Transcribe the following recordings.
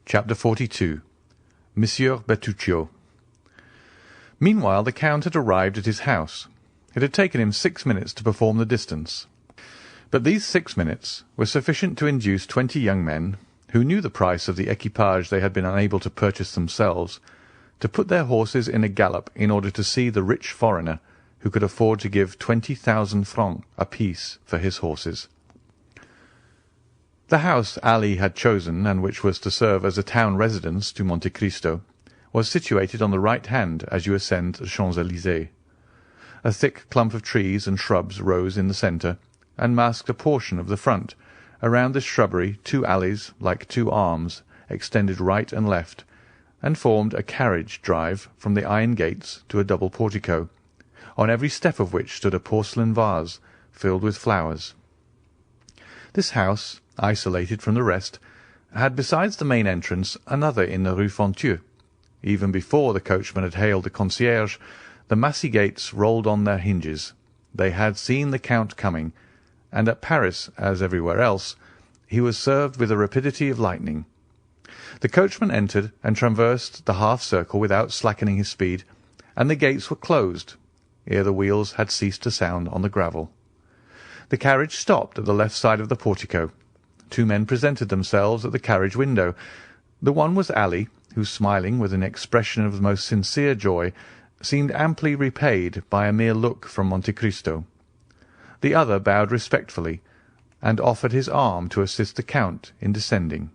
Chapter 42. Monsieur Bettuccio. Meanwhile the Count had arrived at his house. It had taken him 6 minutes to perform the distance. But these 6 minutes were sufficient to induce 20 young men, who knew the price of the equipage they had been unable to purchase themselves, to put their horses in a gallop in order to see the rich foreigner who could afford to give 20,000 francs apiece for his horses. The house Ali had chosen, and which was to serve as a town residence to Monte Cristo, was situated on the right hand as you ascend the Champs-Élysées. A thick clump of trees and shrubs rose in the centre, and masked a portion of the front. Around this shrubbery 2 alleys, like 2 arms, extended right and left, and formed a carriage drive from the iron gates to a double portico, on every step of which stood a porcelain vase filled with flowers. This house, isolated from the rest, had besides the main entrance another in the Rue Fonthieu. Even before the coachman had hailed the concierge, the massy gates rolled on their hinges. They had seen the Count coming, and at Paris, as everywhere else, he was served with the rapidity of lightning. The coachman entered and traversed the half-circle without slackening his speed, and the gates were closed ere the wheels had ceased to sound on the gravel. The carriage stopped at the left side of the portico. 2 men presented themselves at the carriage window. The one was Ali, who, smiling with an expression of the most sincere joy, seemed amply repaid by a mere look from Monte Cristo. The other bowed respectfully, and offered his arm to assist the Count in descending.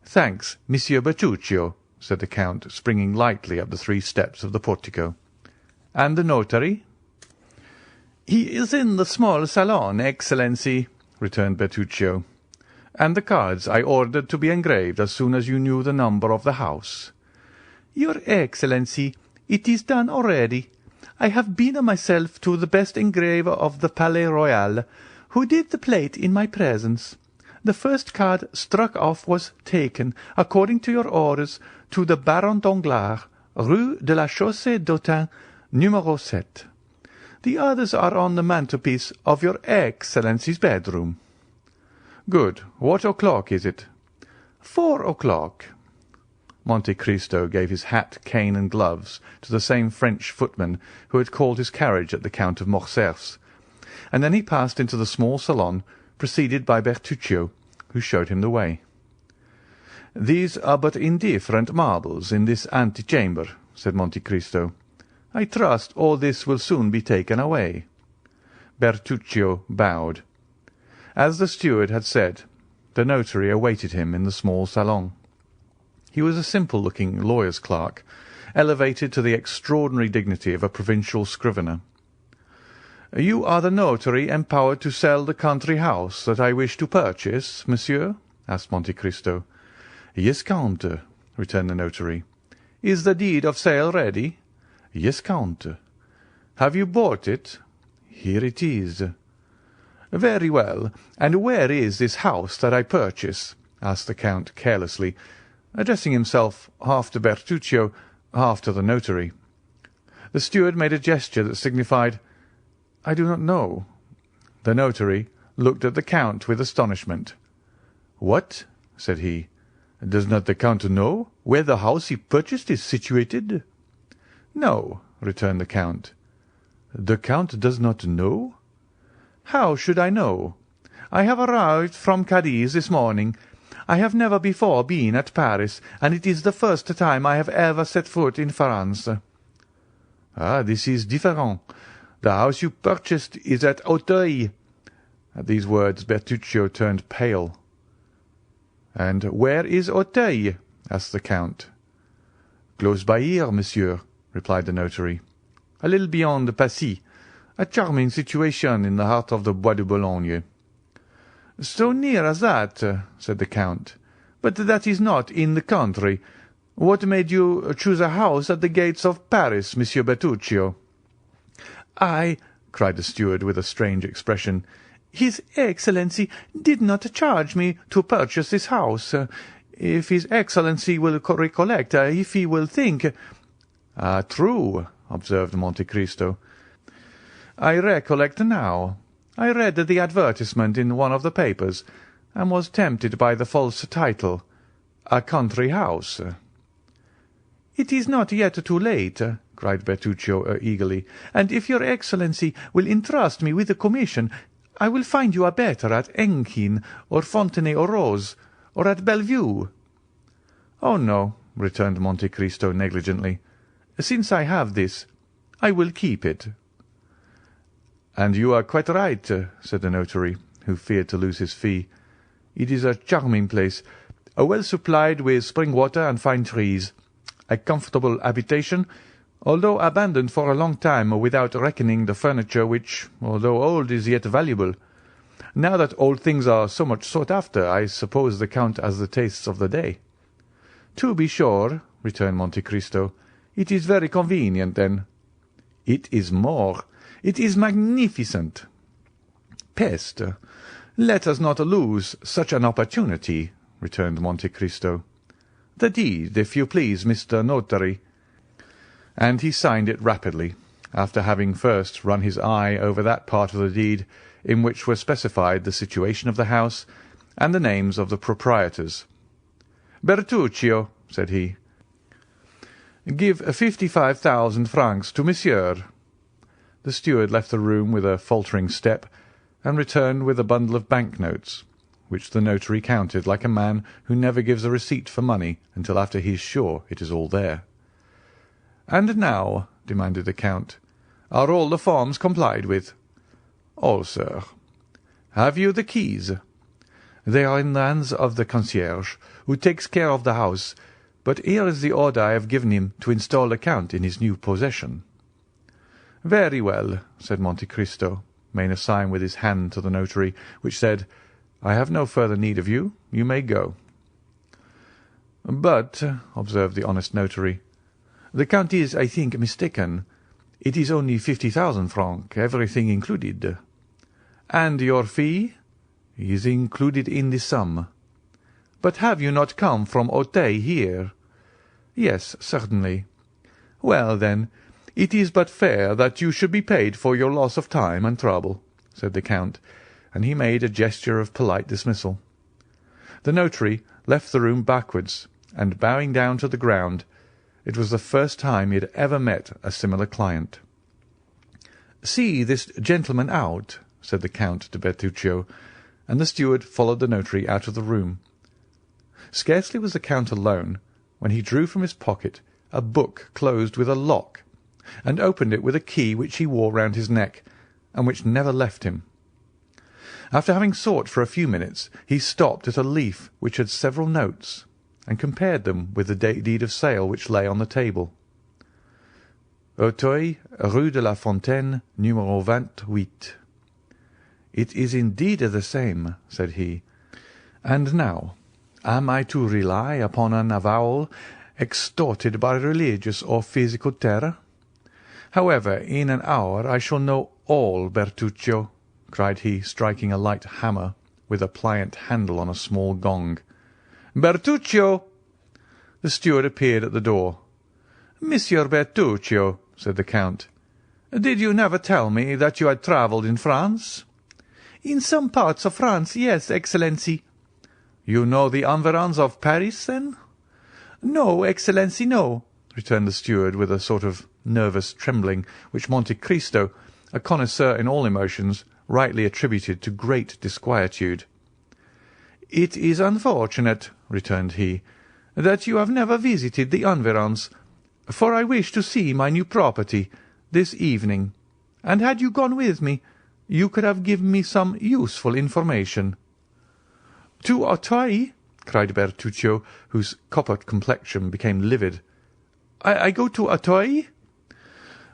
"Thanks, Monsieur Bettuccio," said the Count, springing lightly up the 3 steps of the portico. "And the notary?" "He is in the small salon, Excellency," returned Bettuccio. "And the cards I ordered to be engraved as soon as you knew the number of the house." "Your Excellency, it is done already. I have been myself to the best engraver of the Palais Royal, who did the plate in my presence. The first card struck off was taken, according to your orders, to the Baron Danglars, Rue de la Chaussée-d'Autun, Numéro 7. The others are on the mantelpiece of your Excellency's bedroom." "Good. What o'clock is it?" 4 o'clock. Monte Cristo gave his hat, cane, and gloves to the same French footman who had called his carriage at the Count of Morcerf's, and then he passed into the small salon, preceded by Bertuccio, who showed him the way. "These are but indifferent marbles in this antechamber," said Monte Cristo. "I trust all this will soon be taken away." Bertuccio bowed. As the steward had said, the notary awaited him in the small salon. He was a simple-looking lawyer's clerk, elevated to the extraordinary dignity of a provincial scrivener. "You are the notary empowered to sell the country house that I wish to purchase, monsieur?" asked Monte Cristo. "Yes, Count," returned the notary. "Is the deed of sale ready?" "Yes, Count." "Have you bought it?" "Here it is." "Very well. And where is this house that I purchase?" asked the Count carelessly, addressing himself half to Bertuccio, half to the notary. The steward made a gesture that signified, "I do not know." The notary looked at the Count with astonishment. "What?" said he. "Does not the Count know where the house he purchased is situated?" "No," returned the Count. "The Count does not know?" "How should I know? I have arrived from Cadiz this morning. I have never before been at Paris, and it is the first time I have ever set foot in France." "Ah, this is different. The house you purchased is at Auteuil." At these words Bertuccio turned pale. "And where is Auteuil?" asked the Count. "Close by here, monsieur," replied the notary. "A little beyond Passy. A charming situation in the heart of the Bois de Boulogne." "So near as that?" said the Count. "But that is not in the country. What made you choose a house at the gates of Paris, Monsieur Bettuccio?" "I," cried the steward with a strange expression, "His Excellency did not charge me to purchase this house. If His Excellency will recollect, if he will think—" "Ah, true," observed Monte Cristo. "I recollect now. I read the advertisement in one of the papers, and was tempted by the false title. a country house." "It is not yet too late," cried Bertuccio eagerly, "and if your Excellency will entrust me with the commission, I will find you a better at Enghien or Fontenay-aux-Roses, or at Bellevue." "Oh, no," returned Monte Cristo negligently. "Since I have this, I will keep it." "And you are quite right," said the notary, who feared to lose his fee. "It is a charming place, well supplied with spring water and fine trees, a comfortable habitation, although abandoned for a long time, without reckoning the furniture which, although old, is yet valuable. Now that old things are so much sought after, I suppose the Count has the tastes of the day." "To be sure," returned Monte Cristo. "It is very convenient, then." "It is more. It is magnificent." "Peste! Let us not lose such an opportunity," returned Monte Cristo. "The deed, if you please, Mr. Notary." And he signed it rapidly, after having first run his eye over that part of the deed in which were specified the situation of the house and the names of the proprietors. "Bertuccio," said he, "give 55,000 francs to monsieur." The steward left the room with a faltering step, and returned with a bundle of bank-notes, which the notary counted like a man who never gives a receipt for money until after he is sure it is all there. "And now," demanded the Count, "are all the forms complied with?" "All, sir." "Have you the keys?" "They are in the hands of the concierge, who takes care of the house, but here is the order I have given him to install the Count in his new possession." "Very well," said Monte Cristo, making a sign with his hand to the notary, which said, "I have no further need of you. You may go." "But," observed the honest notary, "the Count is, I think, mistaken. It is only 50,000 francs, everything included." "And your fee?" "Is included in the sum." "But have you not come from Auteuil here?" "Yes, certainly." "Well, then, it is but fair that you should be paid for your loss of time and trouble," said the Count, and he made a gesture of polite dismissal. The notary left the room backwards, and bowing down to the ground. It was the first time he had ever met a similar client. "See this gentleman out," said the Count to Bertuccio, and the steward followed the notary out of the room. Scarcely was the Count alone when he drew from his pocket a book closed with a lock, and opened it with a key which he wore round his neck, and which never left him. After having sought for a few minutes, he stopped at a leaf which had several notes, and compared them with the deed of sale which lay on the table. "Auteuil, Rue de la Fontaine, numéro 28." "It is indeed the same," said he. "And now, am I to rely upon an avowal extorted by religious or physical terror? However, in an hour I shall know all, Bertuccio," cried he, striking a light hammer with a pliant handle on a small gong. "Bertuccio!" The steward appeared at the door. "Monsieur Bertuccio," said the Count, "did you never tell me that you had travelled in France?" "In some parts of France, yes, Excellency." "You know the environs of Paris, then?" "No, Excellency, no," returned the steward with a sort of nervous trembling, which Monte Cristo, a connoisseur in all emotions, rightly attributed to great disquietude. "It is unfortunate," returned he, "that you have never visited the environs, for I wish to see my new property this evening, and had you gone with me, you could have given me some useful information." "To Auteuil?" cried Bertuccio, whose copper complexion became livid. I go to Auteuil?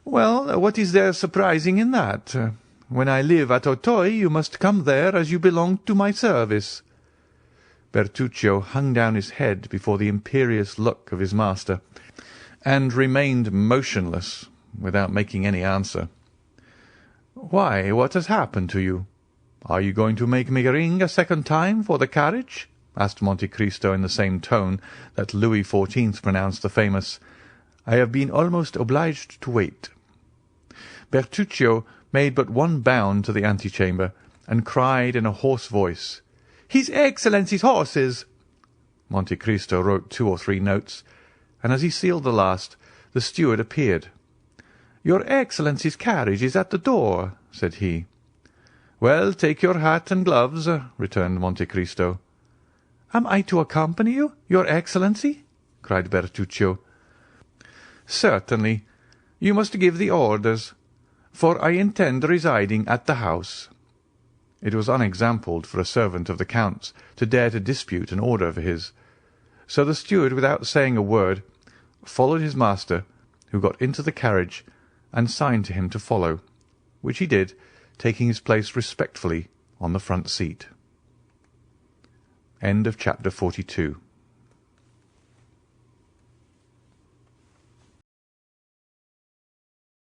Well, what is there surprising in that? When I live at Auteuil, you must come there as you belong to my service." Bertuccio hung down his head before the imperious look of his master, and remained motionless, without making any answer. "Why, what has happened to you? Are you going to make me ring a second time for the carriage?" asked Monte Cristo in the same tone that Louis XIV pronounced the famous "I have been almost obliged to wait." Bertuccio made but one bound to the antechamber, and cried in a hoarse voice, "His Excellency's horses!" Monte Cristo wrote 2 or 3 notes, and as he sealed the last, the steward appeared. "Your Excellency's carriage is at the door," said he. "Well, take your hat and gloves," returned Monte Cristo. "Am I to accompany you, your Excellency?" cried Bertuccio. "Certainly. You must give the orders, for I intend residing at the house." It was unexampled for a servant of the Count's to dare to dispute an order of his, so the steward, without saying a word, followed his master, who got into the carriage and signed to him to follow, which he did, taking his place respectfully on the front seat. End of chapter 42.